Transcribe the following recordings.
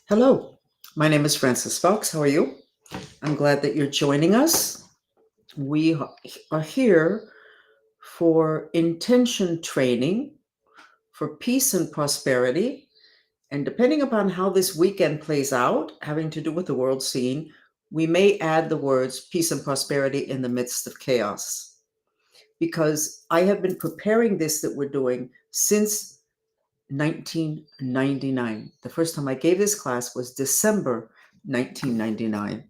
Hello, my name is FRANCESFOX. How are you? I'm glad that you're joining us. We are here for intention training for peace and prosperity. And depending upon how this weekend plays out, having to do with the world scene, we may add the words peace and prosperity in the midst of chaos. Because I have been preparing this that we're doing since 1999. The first time I gave this class was December 1999.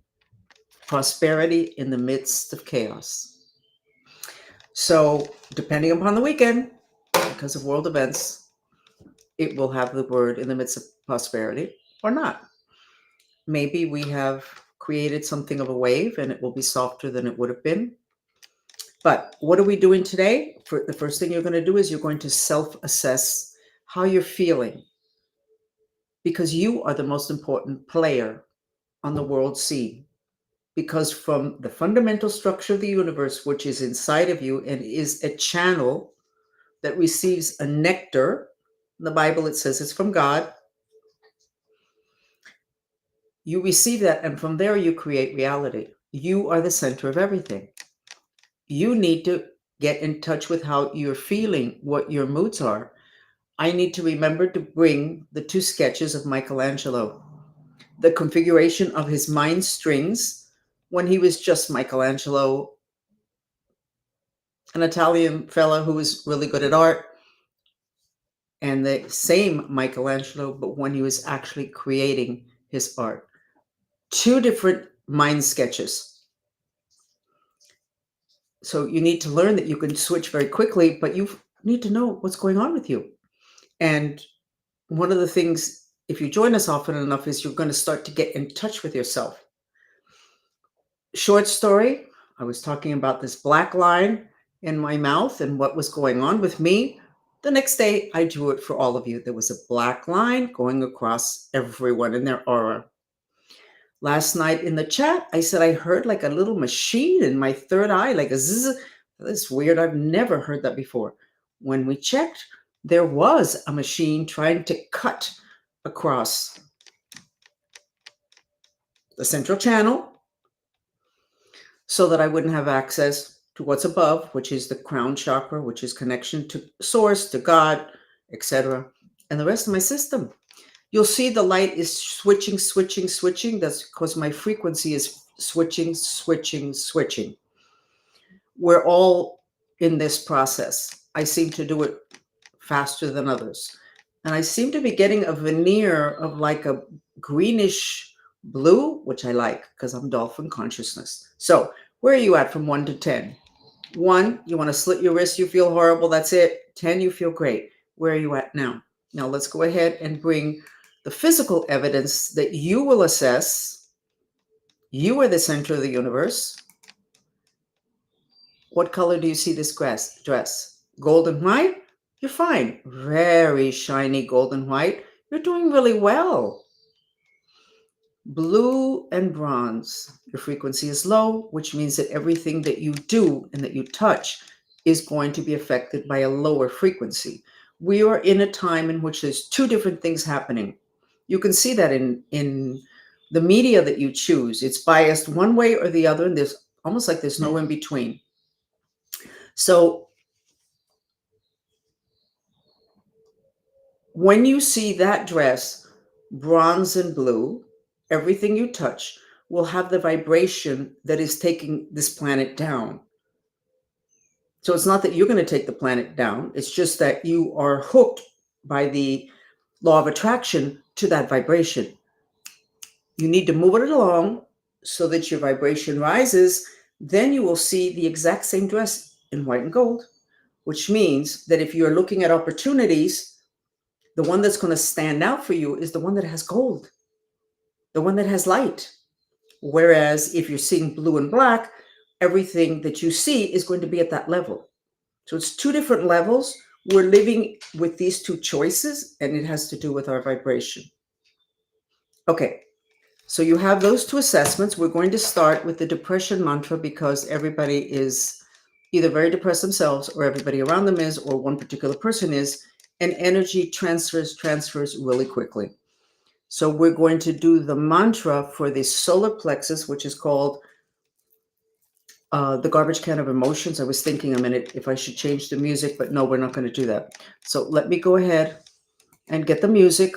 Prosperity in the midst of chaos. So, depending upon the weekend, because of world events, it will have the word in the midst of prosperity or not. Maybe we have created something of a wave and it will be softer than it would have been. But what are we doing today? The first thing you're going to do is you're going to self-assess how you're feeling, because you are the most important player on the world scene. Because from the fundamental structure of the universe, which is inside of you and is a channel that receives a nectar, in the Bible it says it's from God, you receive that, and from there you create reality. You are the center of everything. You need to get in touch with how you're feeling, what your moods are. I need to remember to bring the two sketches of Michelangelo, the configuration of his mind strings when he was just Michelangelo, an Italian fella who was really good at art, and the same Michelangelo, but when he was actually creating his art. Two different mind sketches. So you need to learn that you can switch very quickly, but you need to know what's going on with you. And one of the things, if you join us often enough, is you're going to start to get in touch with yourself. Short story, I was talking about this black line in my mouth and what was going on with me. The next day, I drew it for all of you. There was a black line going across everyone in their aura. Last night in the chat, I said I heard like a little machine in my third eye, like a zzz. That's weird. I've never heard that before. When we checked, there was a machine trying to cut across the central channel so that I wouldn't have access to what's above, which is the crown chakra, which is connection to source, to God, etc., and the rest of my system. You'll see the light is switching, switching, switching. That's because my frequency is switching, switching, switching. We're all in this process. I seem to do it faster than others. And I seem to be getting a veneer of like a greenish blue, which I like because I'm dolphin consciousness. So where are you at from 1 to 10? 1, you want to slit your wrist, you feel horrible, that's it. 10, you feel great. Where are you at now? Now let's go ahead and bring the physical evidence that you will assess. You are the center of the universe. What color do you see this dress? Gold and white? You're fine. Very shiny golden white. You're doing really well. Blue and bronze. Your frequency is low, which means that everything that you do and that you touch is going to be affected by a lower frequency. We are in a time in which there's two different things happening. You can see that in the media that you choose. It's biased one way or the other, and there's almost like there's no in between. So when you see that dress, bronze and blue, everything you touch will have the vibration that is taking this planet down. So it's not that you're going to take the planet down. It's just that you are hooked by the law of attraction to that vibration. You need to move it along so that your vibration rises. Then you will see the exact same dress in white and gold, which means that if you're looking at opportunities, the one that's going to stand out for you is the one that has gold, the one that has light. Whereas if you're seeing blue and black, everything that you see is going to be at that level. So it's two different levels. We're living with these two choices, and it has to do with our vibration. Okay, so you have those two assessments. We're going to start with the depression mantra because everybody is either very depressed themselves or everybody around them is, or one particular person is, and energy transfers really quickly. So we're going to do the mantra for the solar plexus, which is called the garbage can of emotions. I was thinking a minute if I should change the music, but no, we're not going to do that. So let me go ahead and get the music.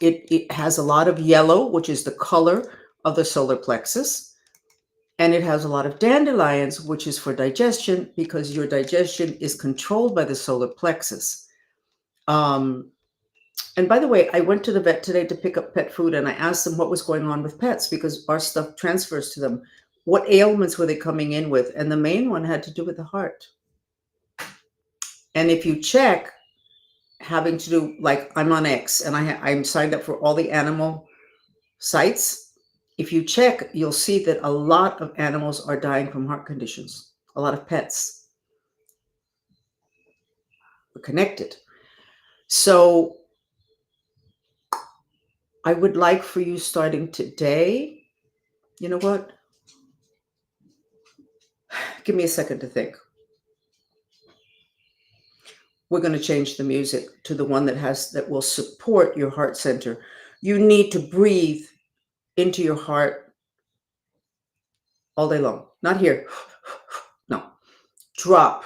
It has a lot of yellow, which is the color of the solar plexus. And it has a lot of dandelions, which is for digestion, because your digestion is controlled by the solar plexus. And by the way, I went to the vet today to pick up pet food, and I asked them what was going on with pets because our stuff transfers to them. What ailments were they coming in with? And the main one had to do with the heart. And if you check, having to do, like I'm on X and I'm signed up for all the animal sites. If you check, you'll see that a lot of animals are dying from heart conditions. A lot of pets are connected. So I would like for you starting today. You know what? Give me a second to think. We're going to change the music to the one that will support your heart center. You need to breathe into your heart all day long. Not here. No. Drop.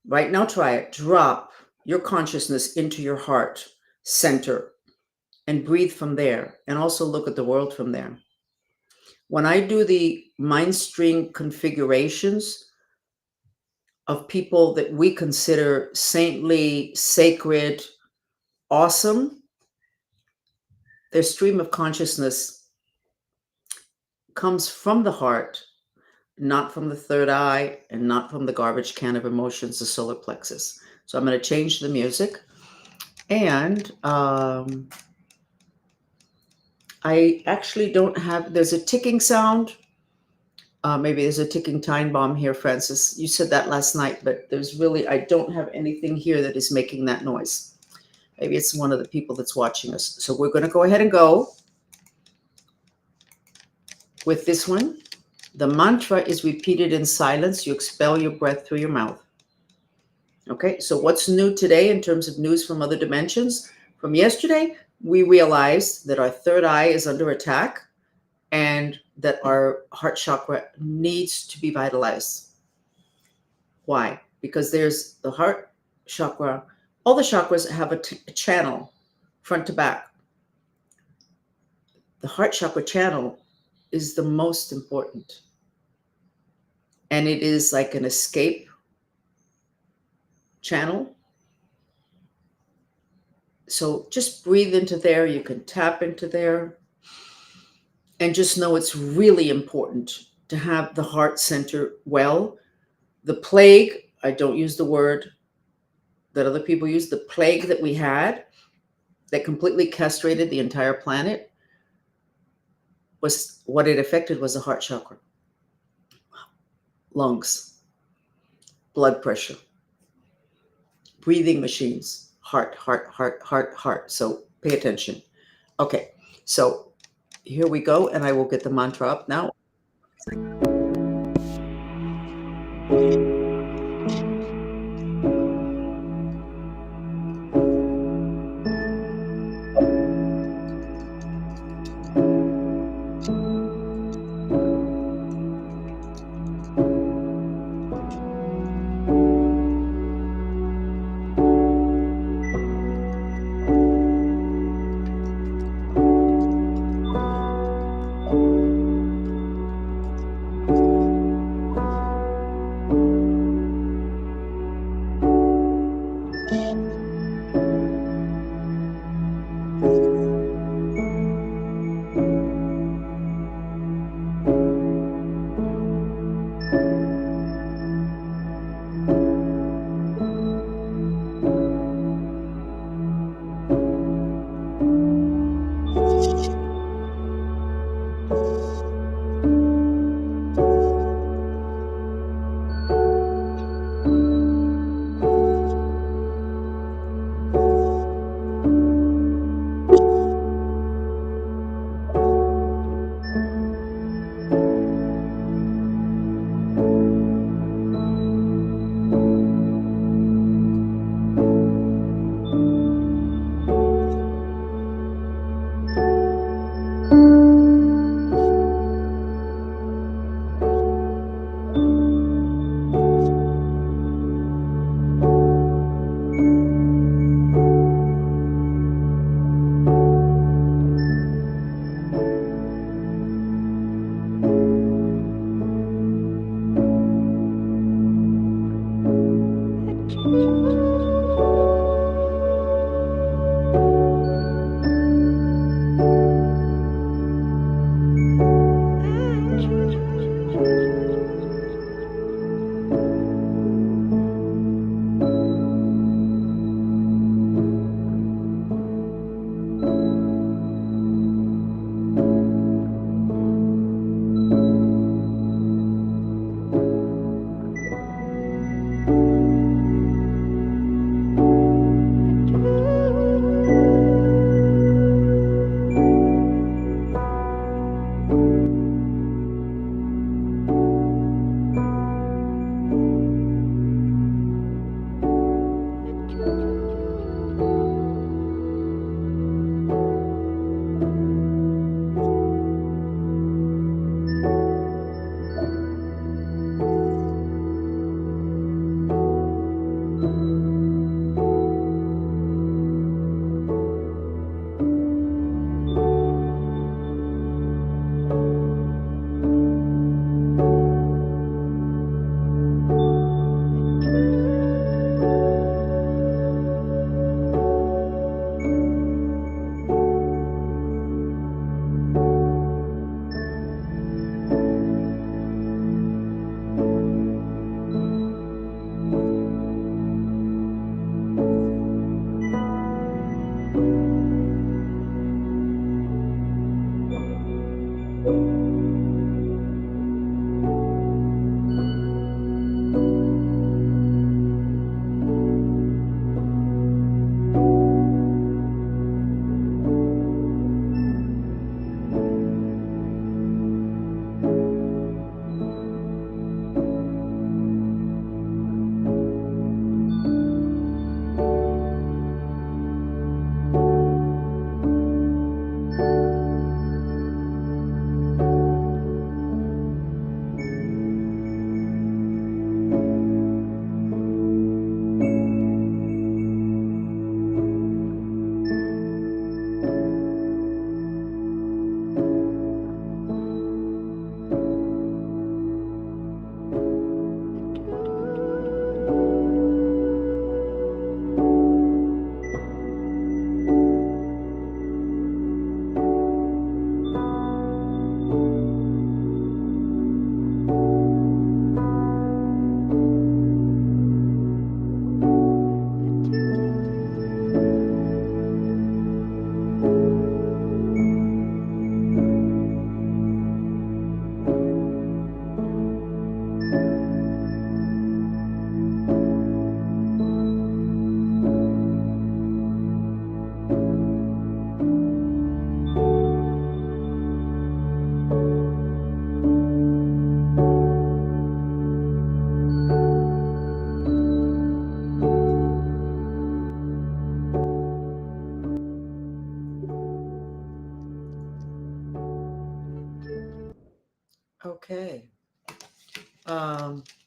Right now, try it. Drop your consciousness into your heart center and breathe from there. And also look at the world from there. When I do the mind stream configurations of people that we consider saintly, sacred, awesome, their stream of consciousness comes from the heart, not from the third eye and not from the garbage can of emotions, the solar plexus. So I'm going to change the music. And I actually don't have, there's a ticking sound. Maybe there's a ticking time bomb here, Francis. You said that last night, but there's really, I don't have anything here that is making that noise. Maybe it's one of the people that's watching us. So we're going to go ahead and go with this one. The mantra is repeated in silence. You expel your breath through your mouth. Okay, so what's new today in terms of news from other dimensions? From yesterday, we realized that our third eye is under attack and that our heart chakra needs to be vitalized. Why? Because there's the heart chakra. All the chakras have a channel, front to back. The heart chakra channel is the most important. And it is like an escape channel. So just breathe into there. You can tap into there. And just know it's really important to have the heart center well. The plague, I don't use the word that other people use, the plague that we had that completely castrated the entire planet, was what it affected was the heart chakra, lungs, blood pressure, breathing machines, heart. So pay attention. Okay, so here we go, and I will get the mantra up now. Okay.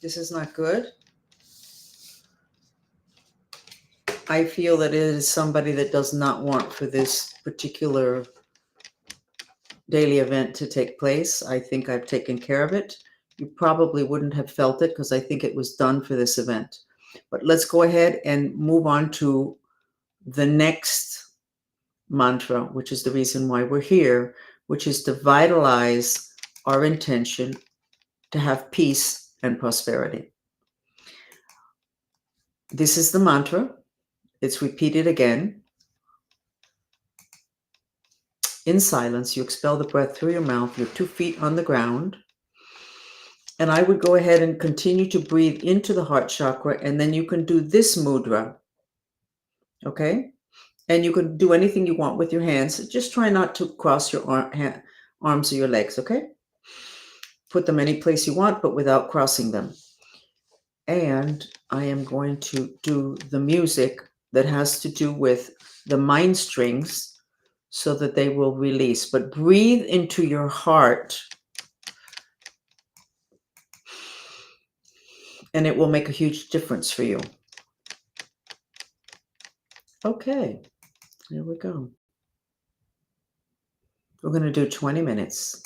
This is not good. I feel that it is somebody that does not want for this particular daily event to take place. I think I've taken care of it. You probably wouldn't have felt it because I think it was done for this event. But let's go ahead and move on to the next mantra, which is the reason why we're here, which is to vitalize our intention to have peace and prosperity. This is the mantra. It's repeated again. In silence, you expel the breath through your mouth, your 2 feet on the ground. And I would go ahead and continue to breathe into the heart chakra, and then you can do this mudra. Okay? And you can do anything you want with your hands. Just try not to cross your arms or your legs, okay? Put them any place you want, but without crossing them. And I am going to do the music that has to do with the mind strings so that they will release. But breathe into your heart, and it will make a huge difference for you. Okay, here we go. We're going to do 20 minutes.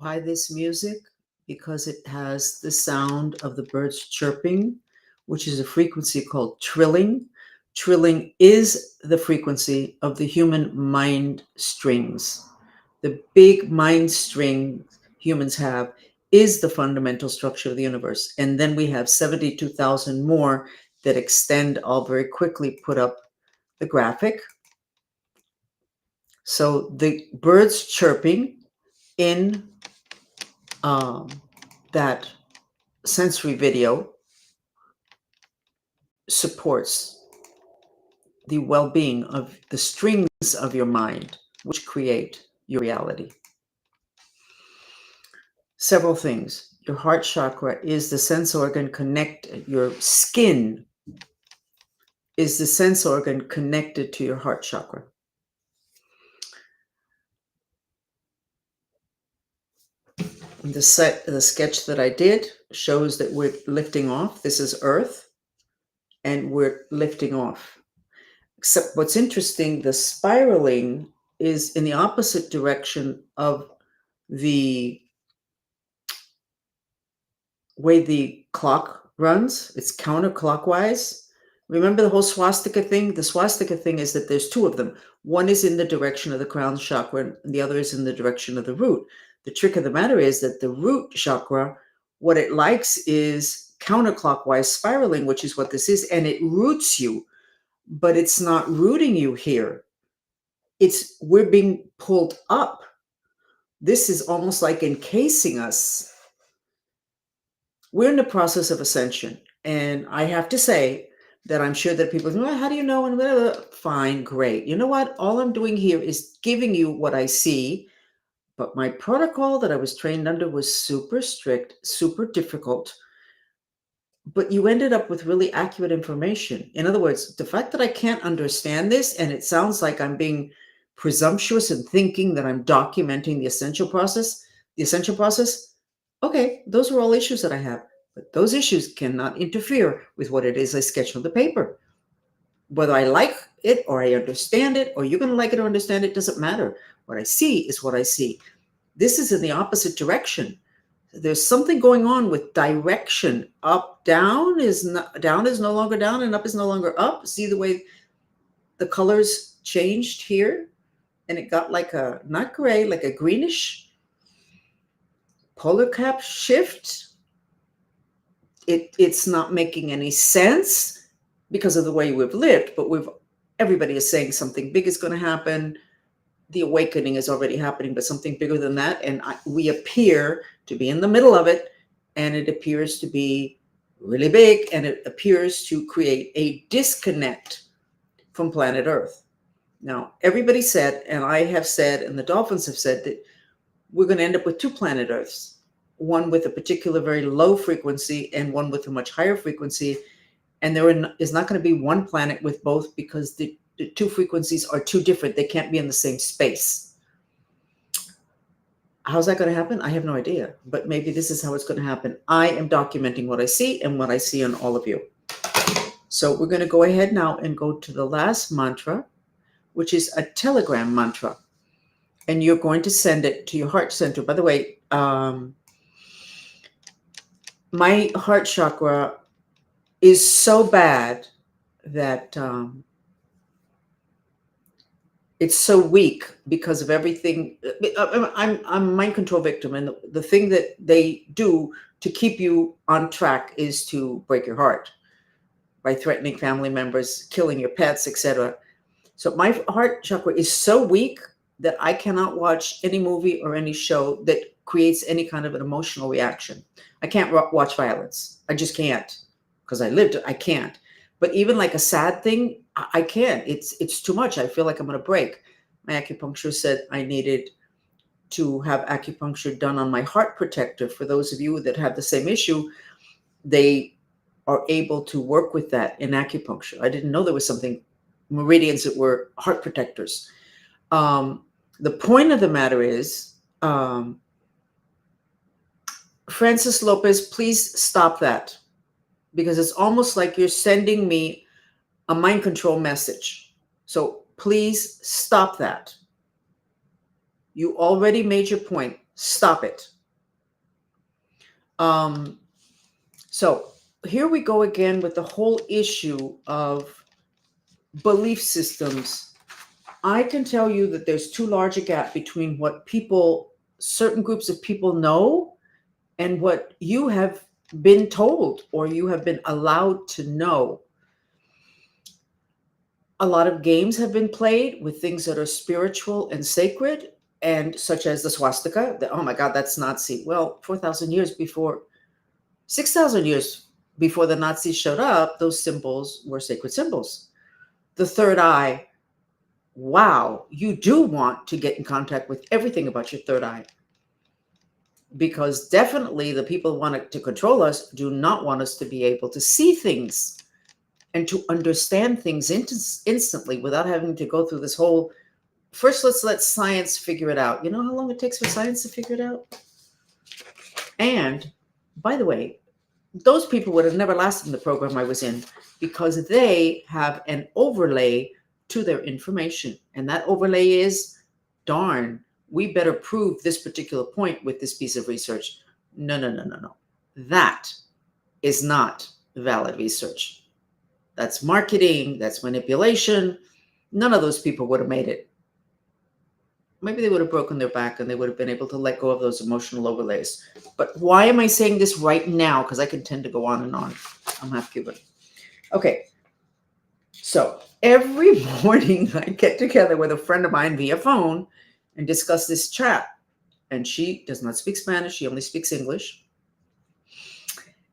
occupy this music because it has the sound of the birds chirping, which is a frequency called trilling. Trilling is the frequency of the human mind strings. The big mind string humans have is the fundamental structure of the universe. And then we have 72,000 more that extend. I'll very quickly put up the graphic. So the birds chirping in that sensory video supports the well-being of the strings of your mind, which create your reality. Several things. Your heart chakra is the sense organ connected. Your skin is the sense organ connected to your heart chakra. The sketch that I did shows that we're lifting off. This is Earth, and we're lifting off. Except what's interesting, the spiraling is in the opposite direction of the way the clock runs. It's counterclockwise. Remember the whole swastika thing? The swastika thing is that there's two of them. One is in the direction of the crown chakra, and the other is in the direction of the root. The trick of the matter is that the root chakra, what it likes is counterclockwise spiraling, which is what this is, and it roots you, but it's not rooting you here. We're being pulled up. This is almost like encasing us. We're in the process of ascension, and I have to say that I'm sure that people say, well, how do you know? And blah, blah, blah. Fine, great. You know what? All I'm doing here is giving you what I see. But my protocol that I was trained under was super strict, super difficult. But you ended up with really accurate information. In other words, the fact that I can't understand this, and it sounds like I'm being presumptuous in thinking that I'm documenting the essential process, okay, those are all issues that I have. But those issues cannot interfere with what it is I sketch on the paper. Whether I like it or I understand it, or you're going to like it or understand it, doesn't matter. What I see is what I see. This is in the opposite direction. There's something going on with direction. Up, down is no longer down, and up is no longer up. See the way the colors changed here? And it got like a, not gray, like a greenish polar cap shift. It's not making any sense because of the way we've lived, but everybody is saying something big is going to happen. The awakening is already happening, but something bigger than that. And we appear to be in the middle of it, and it appears to be really big, and it appears to create a disconnect from planet Earth. Now, everybody said, and I have said, and the dolphins have said, that we're going to end up with two planet Earths, one with a particular very low frequency and one with a much higher frequency. And there is not going to be one planet with both, because the two frequencies are too different. They can't be in the same space. How's that going to happen? I have no idea, but maybe this is how it's going to happen. I am documenting what I see and what I see in all of you. So we're going to go ahead now and go to the last mantra, which is a telegram mantra. And you're going to send it to your heart center. By the way, my heart chakra is so bad that it's so weak because of everything. I'm a mind control victim, and the thing that they do to keep you on track is to break your heart by threatening family members, killing your pets, etc. So my heart chakra is so weak that I cannot watch any movie or any show that creates any kind of an emotional reaction. I can't watch violence. I just can't, because I lived it. I can't. But even like a sad thing, I can't. It's too much. I feel like I'm going to break. My acupuncturist said I needed to have acupuncture done on my heart protector. For those of you that have the same issue, they are able to work with that in acupuncture. I didn't know there was something, meridians that were heart protectors. The point of the matter is, Francis Lopez, please stop that, because it's almost like you're sending me a mind control message. So please stop that. You already made your point. Stop it. So here we go again with the whole issue of belief systems. I can tell you that there's too large a gap between what people, certain groups of people know and what you have been told or you have been allowed to know. A lot of games have been played with things that are spiritual and sacred, and such as the swastika. Oh my God, that's Nazi. Well, 4,000 years before, 6,000 years before the Nazis showed up, those symbols were sacred symbols. The third eye. Wow, you do want to get in contact with everything about your third eye. Because definitely the people who want to control us do not want us to be able to see things and to understand things instantly without having to go through this whole, first let's let science figure it out. You know how long it takes for science to figure it out? And by the way, those people would have never lasted in the program I was in because they have an overlay to their information. And that overlay is, darn, we better prove this particular point with this piece of research. No. That is not valid research. That's marketing, that's manipulation. None of those people would have made it. Maybe they would have broken their back and they would have been able to let go of those emotional overlays. But why am I saying this right now? Because I can tend to go on and on. I'm half Cuban. Okay. So every morning I get together with a friend of mine via phone and discuss this chat. And she does not speak Spanish. She only speaks English.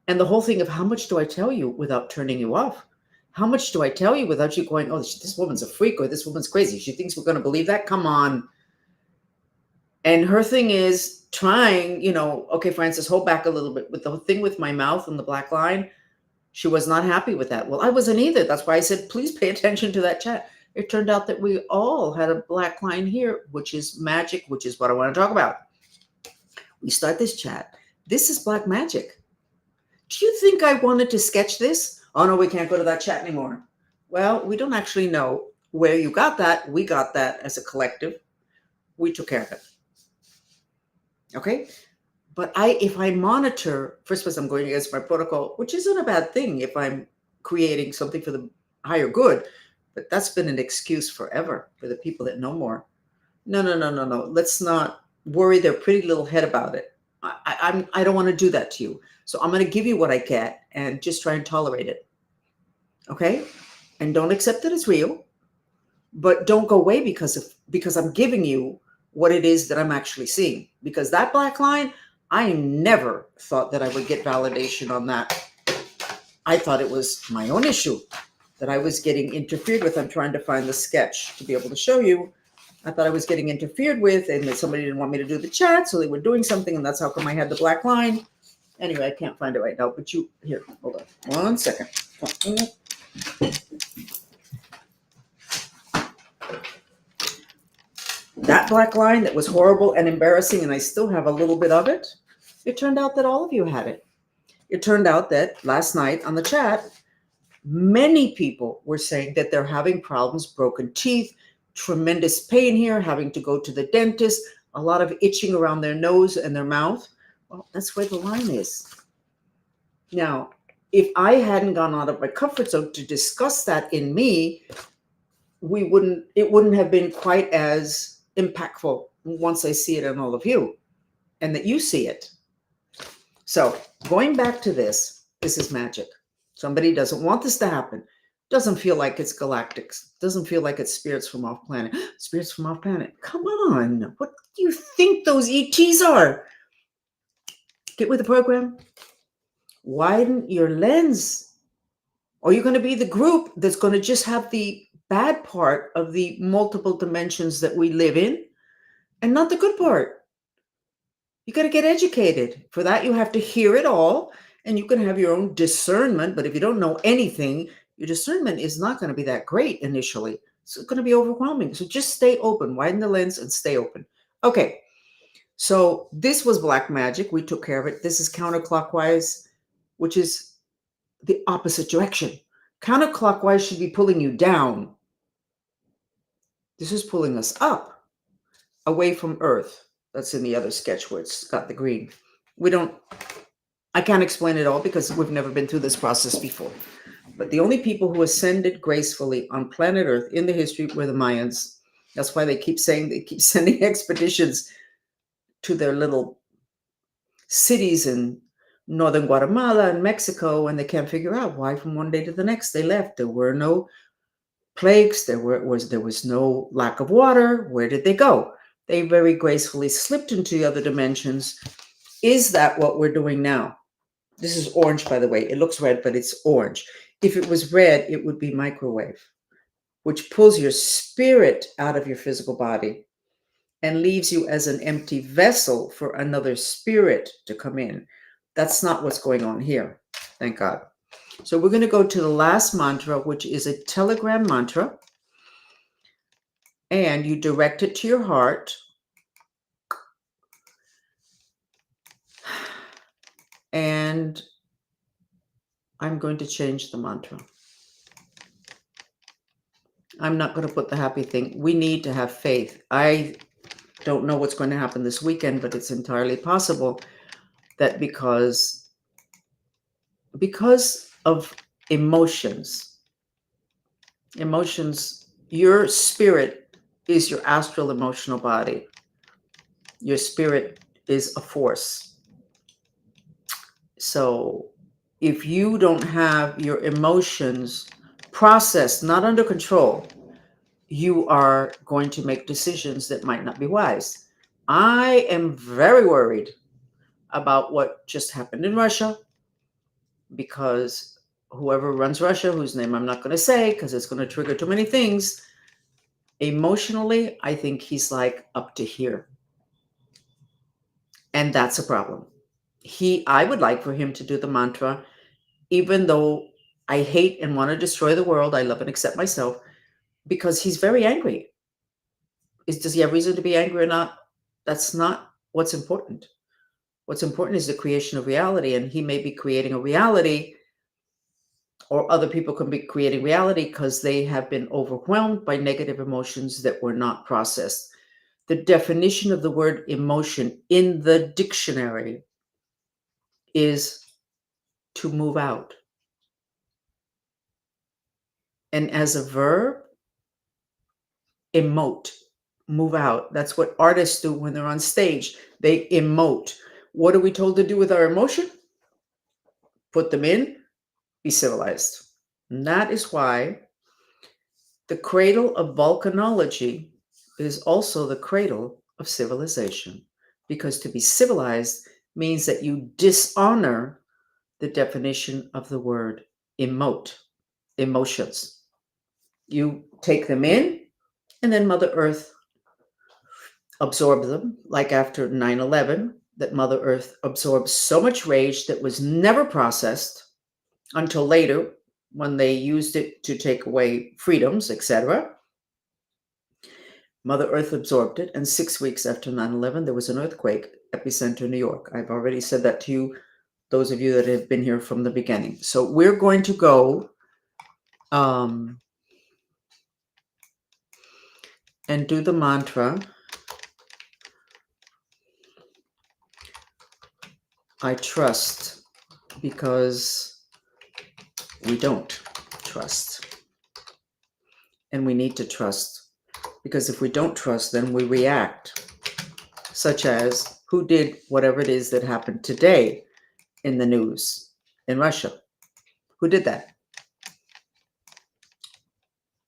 And the whole thing of how much do I tell you without turning you off? How much do I tell you without you going, oh, this woman's a freak or this woman's crazy. She thinks we're going to believe that? Come on. And her thing is trying, okay, Frances, hold back a little bit. With the thing with my mouth and the black line, she was not happy with that. Well, I wasn't either. That's why I said, please pay attention to that chat. It turned out that we all had a black line here, which is magic, which is what I want to talk about. We start this chat. This is black magic. Do you think I wanted to sketch this? Oh, no, we can't go to that chat anymore. Well, we don't actually know where you got that. We got that as a collective. We took care of it. Okay? But if I monitor, first of all, I'm going against my protocol, which isn't a bad thing if I'm creating something for the higher good. But that's been an excuse forever for the people that know more. No. Let's not worry their pretty little head about it. I don't want to do that to you. So I'm going to give you what I get and just try and tolerate it. Okay? And don't accept that it's real, but don't go away because I'm giving you what it is that I'm actually seeing. Because that black line, I never thought that I would get validation on that. I thought it was my own issue that I was getting interfered with. I'm trying to find the sketch to be able to show you. I thought I was getting interfered with and that somebody didn't want me to do the chat, so they were doing something, and that's how come I had the black line. Anyway, I can't find it right now, but here, hold on 1 second. That black line that was horrible and embarrassing, and I still have a little bit of it, it turned out that all of you had it. It turned out that last night on the chat, many people were saying that they're having problems, broken teeth, tremendous pain here, having to go to the dentist, a lot of itching around their nose and their mouth. Well, that's where the line is. Now, if I hadn't gone out of my comfort zone to discuss that in me, it wouldn't have been quite as impactful once I see it in all of you and that you see it. So going back to this is magic. Somebody doesn't want this to happen. Doesn't feel like it's galactics. Doesn't feel like it's spirits from off planet. Spirits from off planet. Come on. What do you think those ETs are? Get with the program. Widen your lens. Or you're going to be the group that's going to just have the bad part of the multiple dimensions that we live in and not the good part. You got to get educated. For that, you have to hear it all, and you can have your own discernment. But if you don't know anything, your discernment is not going to be that great initially. It's going to be overwhelming. So just stay open, widen the lens and stay open. Okay. So this was black magic. We took care of it. This is counterclockwise, which is the opposite direction. Counterclockwise should be pulling you down. This is pulling us up, away from Earth. That's in the other sketch where it's got the green. We don't I can't explain it all because we've never been through this process before. But the only people who ascended gracefully on planet Earth in the history were the Mayans. That's why they keep saying they keep sending expeditions to their little cities in northern Guatemala and Mexico, and they can't figure out why from one day to the next they left. There were no plagues. There was no lack of water. Where did they go? They very gracefully slipped into the other dimensions. Is that what we're doing now? This is orange, by the way. It looks red, but it's orange. If it was red, it would be microwave, which pulls your spirit out of your physical body and leaves you as an empty vessel for another spirit to come in. That's not what's going on here. Thank God. So we're going to go to the last mantra, which is a telegram mantra. And you direct it to your heart. And I'm going to change the mantra. I'm not going to put the happy thing. We need to have faith. I don't know what's going to happen this weekend, but it's entirely possible that because of emotions, your spirit is your astral emotional body. Your spirit is a force. So if you don't have your emotions processed, not under control, you are going to make decisions that might not be wise. I am very worried about what just happened in Russia, because whoever runs Russia, whose name I'm not going to say because it's going to trigger too many things, emotionally, I think he's like up to here. And that's a problem. I would like for him to do the mantra, even though I hate and want to destroy the world. I love and accept myself, because he's very angry. Does he have reason to be angry or not? That's not what's important. What's important is the creation of reality, and he may be creating a reality, or other people can be creating reality because they have been overwhelmed by negative emotions that were not processed. The definition of the word emotion in the dictionary is to move out. And as a verb, emote, move out. That's what artists do when they're on stage. They emote. What are we told to do with our emotion? Put them in, be civilized. And that is why the cradle of volcanology is also the cradle of civilization, because to be civilized means that you dishonor the definition of the word emote, emotions. You take them in, and then Mother Earth absorbs them, like after 9/11, that Mother Earth absorbed so much rage that was never processed until later, when they used it to take away freedoms, etc. Mother Earth absorbed it, and 6 weeks after 9/11, there was an earthquake, epicenter New York. I've already said that to you, those of you that have been here from the beginning. So we're going to go and do the mantra. I trust, because we don't trust. And we need to trust, because if we don't trust, then we react, such as who did whatever it is that happened today in the news in Russia. Who did that?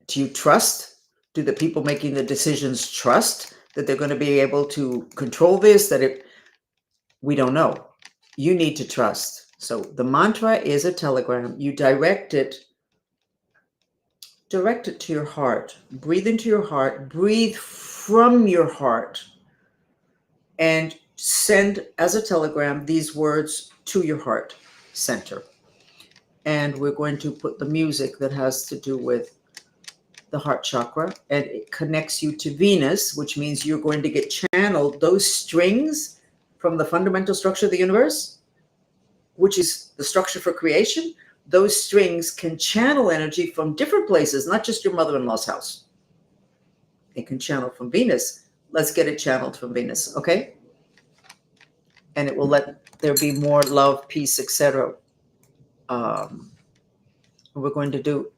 Do you trust? Do the people making the decisions trust that they're going to be able to control this? We don't know. You need to trust. So the mantra is a telegram. You direct it to your heart. Breathe into your heart. Breathe from your heart. And send as a telegram these words to your heart center. And we're going to put the music that has to do with the heart chakra, and it connects you to Venus, which means you're going to get channeled those strings from the fundamental structure of the universe, which is the structure for creation. Those strings can channel energy from different places, not just your mother-in-law's house. It can channel from Venus. Let's get it channeled from Venus, okay? and it will let there be more love, peace, etc. We're going to do.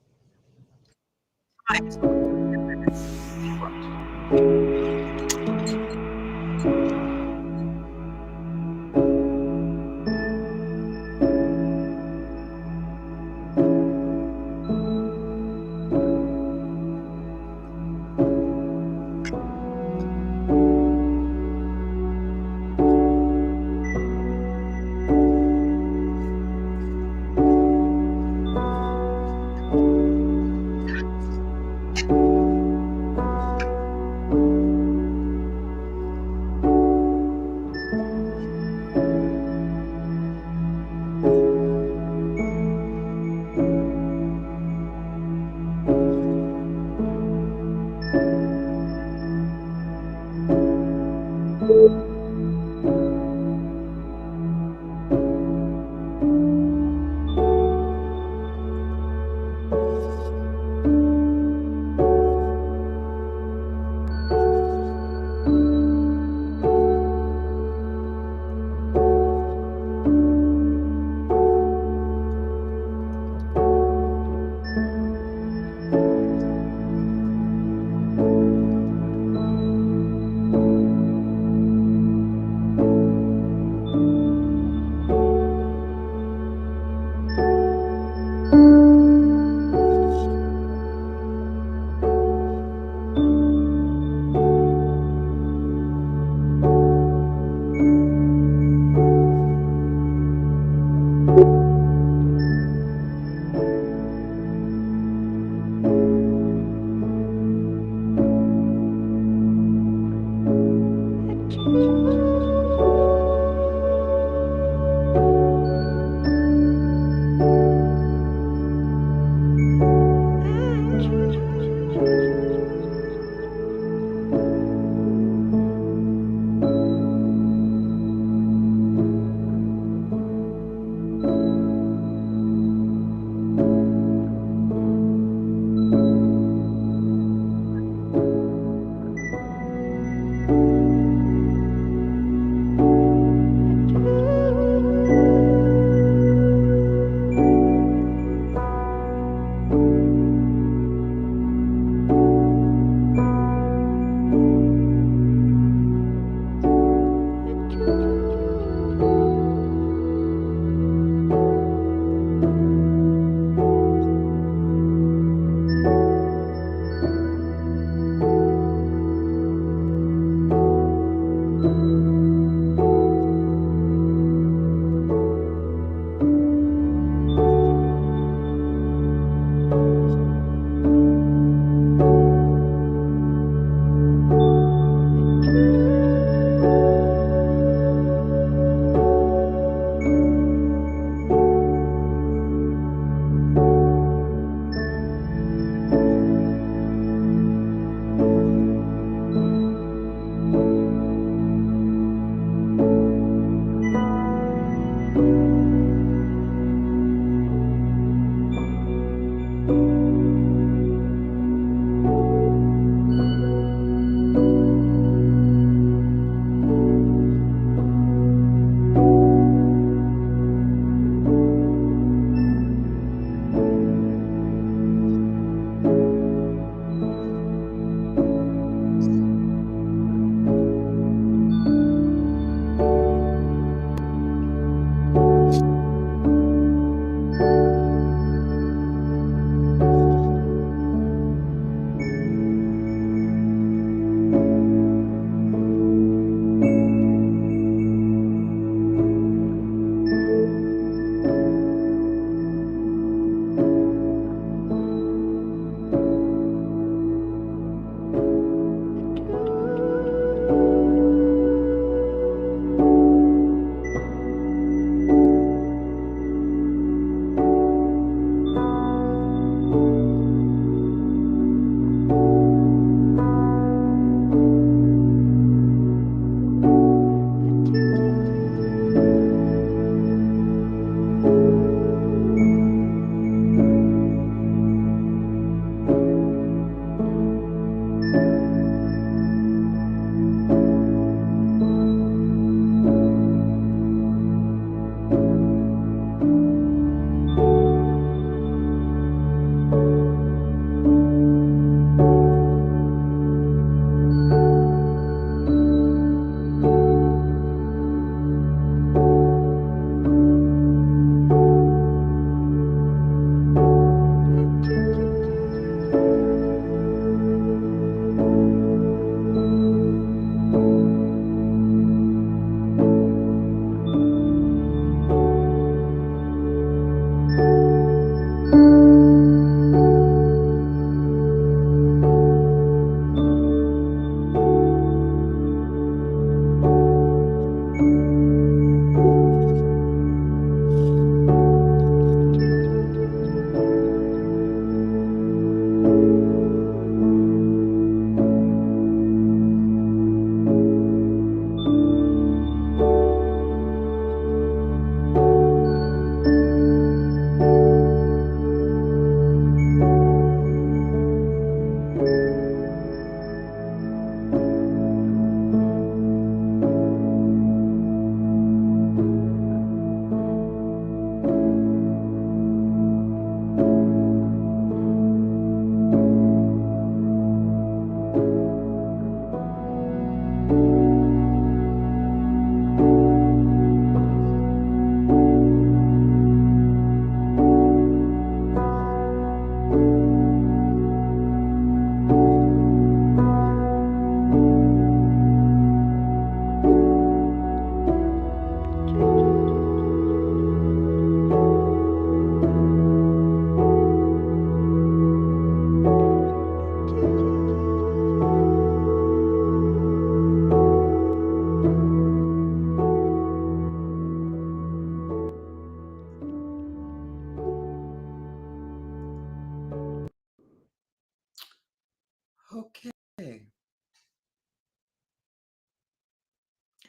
Okay.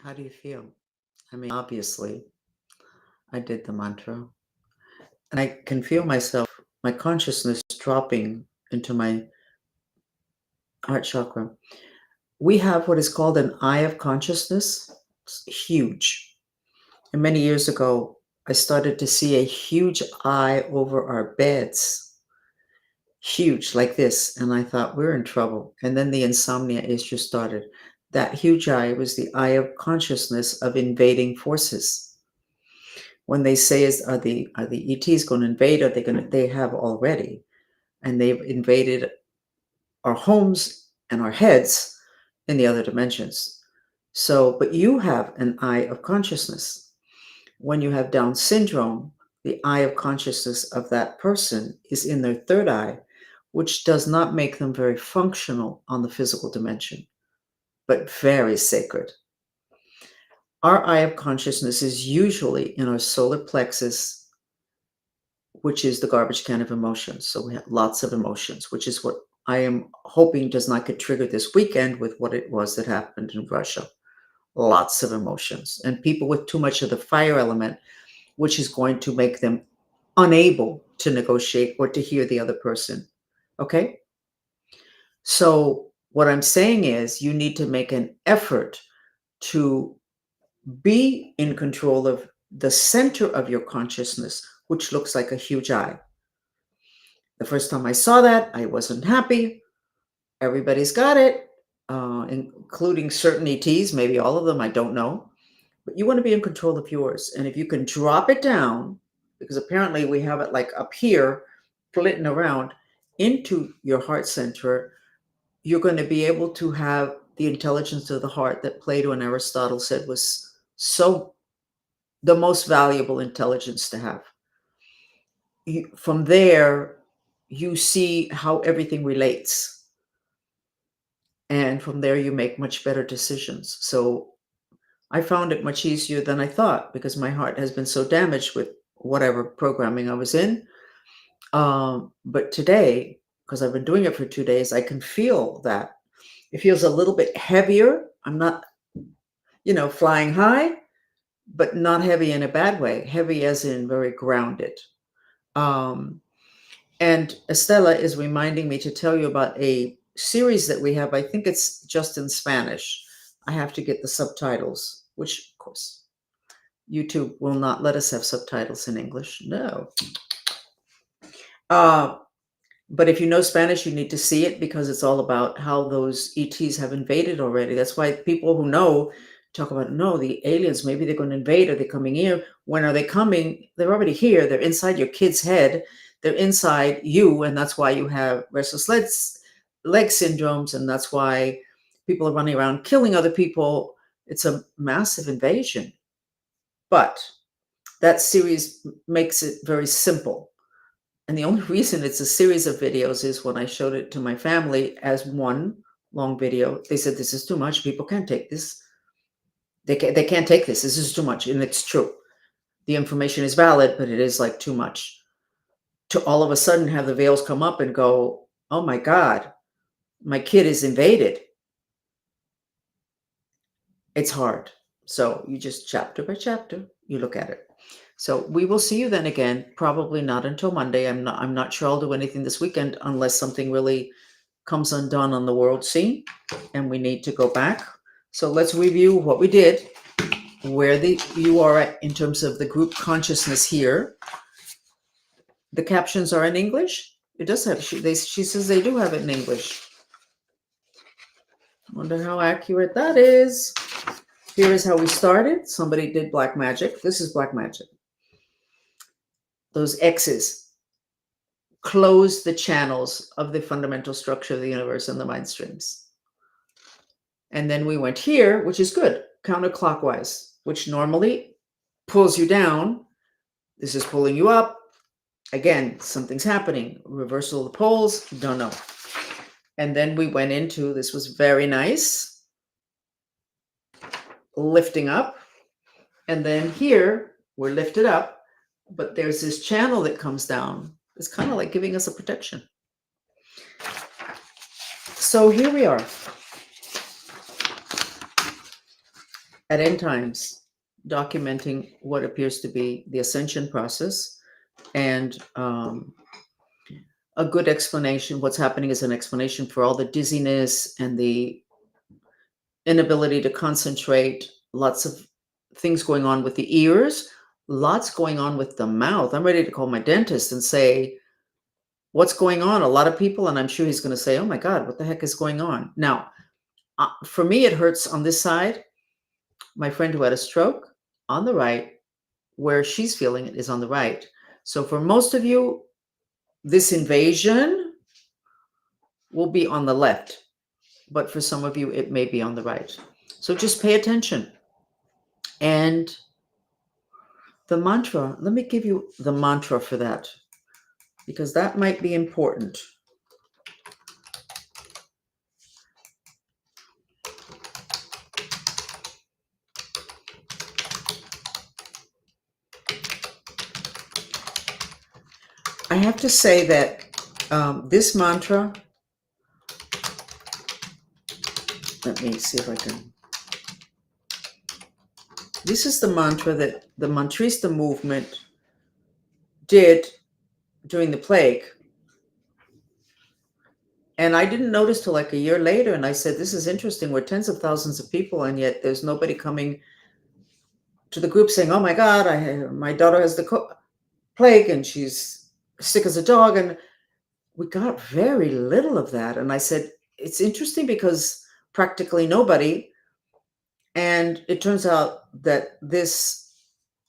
How do you feel? I mean, obviously, I did the mantra, and I can feel myself, my consciousness dropping into my heart chakra. We have what is called an eye of consciousness. It's huge. And many years ago, I started to see a huge eye over our beds, huge like this. And I thought, we're in trouble. And then the insomnia issue started. That huge eye was the eye of consciousness of invading forces. When they say, are the ETs going to invade? Are they going to? They have already, and they've invaded our homes and our heads in the other dimensions. So, but you have an eye of consciousness. When you have Down syndrome, the eye of consciousness of that person is in their third eye, which does not make them very functional on the physical dimension, but very sacred. Our eye of consciousness is usually in our solar plexus, which is the garbage can of emotions. So we have lots of emotions, which is what I am hoping does not get triggered this weekend with what it was that happened in Russia. Lots of emotions, and people with too much of the fire element, which is going to make them unable to negotiate or to hear the other person. Okay? So what I'm saying is you need to make an effort to be in control of the center of your consciousness, which looks like a huge eye. The first time I saw that, I wasn't happy. Everybody's got it, including certain ETs, maybe all of them, I don't know. But you want to be in control of yours. And if you can drop it down, because apparently we have it like up here, flitting around into your heart center, you're going to be able to have the intelligence of the heart that Plato and Aristotle said was so the most valuable intelligence to have. From there, you see how everything relates. And from there, you make much better decisions. So I found it much easier than I thought because my heart has been so damaged with whatever programming I was in. But today, because I've been doing it for 2 days, I can feel that. It feels a little bit heavier. I'm not, flying high, but not heavy in a bad way. Heavy as in very grounded. And Estela is reminding me to tell you about a series that we have. I think it's just in Spanish. I have to get the subtitles, which, of course, YouTube will not let us have subtitles in English. No. But if you know Spanish, you need to see it because it's all about how those ETs have invaded already. That's why people who know talk about, no, the aliens, maybe they're going to invade. Are they coming here? When are they coming? They're already here. They're inside your kid's head. They're inside you. And that's why you have restless leg syndromes. And that's why people are running around killing other people. It's a massive invasion. But that series makes it very simple. And the only reason it's a series of videos is when I showed it to my family as one long video, they said, this is too much. People can't take this. They can't take this. This is too much. And it's true. The information is valid, but it is like too much. To all of a sudden have the veils come up and go, oh my God, my kid is invaded. It's hard. So you just chapter by chapter, you look at it. So we will see you then again, probably not until Monday. I'm not sure I'll do anything this weekend unless something really comes undone on the world scene and we need to go back. So let's review what we did, where you are at in terms of the group consciousness here. The captions are in English. It does have, she says they do have it in English. Wonder how accurate that is. Here is how we started. Somebody did black magic. This is black magic. Those X's close the channels of the fundamental structure of the universe and the mind streams. And then we went here, which is good, counterclockwise, which normally pulls you down. This is pulling you up. Again, something's happening. Reversal of the poles, don't know. And then we went into, this was very nice, lifting up. And then here, we're lifted up, but there's this channel that comes down. It's kind of like giving us a protection. So here we are at end times, documenting what appears to be the ascension process, and a good explanation. What's happening is an explanation for all the dizziness and the inability to concentrate, lots of things going on with the ears, lots going on with the mouth. I'm ready to call my dentist and say, what's going on? A lot of people, and I'm sure he's going to say, oh my God, what the heck is going on? Now, for me, it hurts on this side. My friend who had a stroke on the right, where she's feeling it is on the right. So for most of you, this invasion will be on the left, but for some of you, it may be on the right. So just pay attention. And the mantra, let me give you the mantra for that, because that might be important. I have to say that this mantra, let me see if I can. This is the mantra that the Mantrista movement did during the plague. And I didn't notice till like a year later. And I said, this is interesting. We're tens of thousands of people, and yet there's nobody coming to the group saying, oh my God, my daughter has the plague and she's sick as a dog. And we got very little of that. And I said, it's interesting because practically nobody. And it turns out that this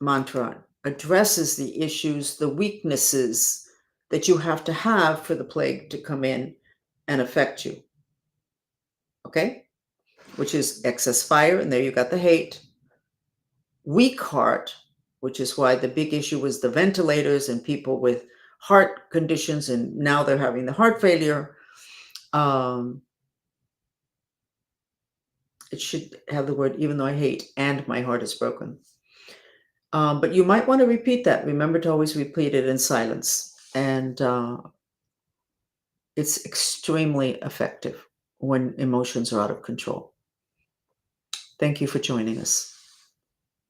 mantra addresses the issues, the weaknesses that you have to have for the plague to come in and affect you. Okay? Which is excess fire, and there you got the hate. Weak heart, which is why the big issue was the ventilators and people with heart conditions, and now they're having the heart failure. It should have the word, even though I hate, and my heart is broken. But you might want to repeat that. Remember to always repeat it in silence. And it's extremely effective when emotions are out of control. Thank you for joining us.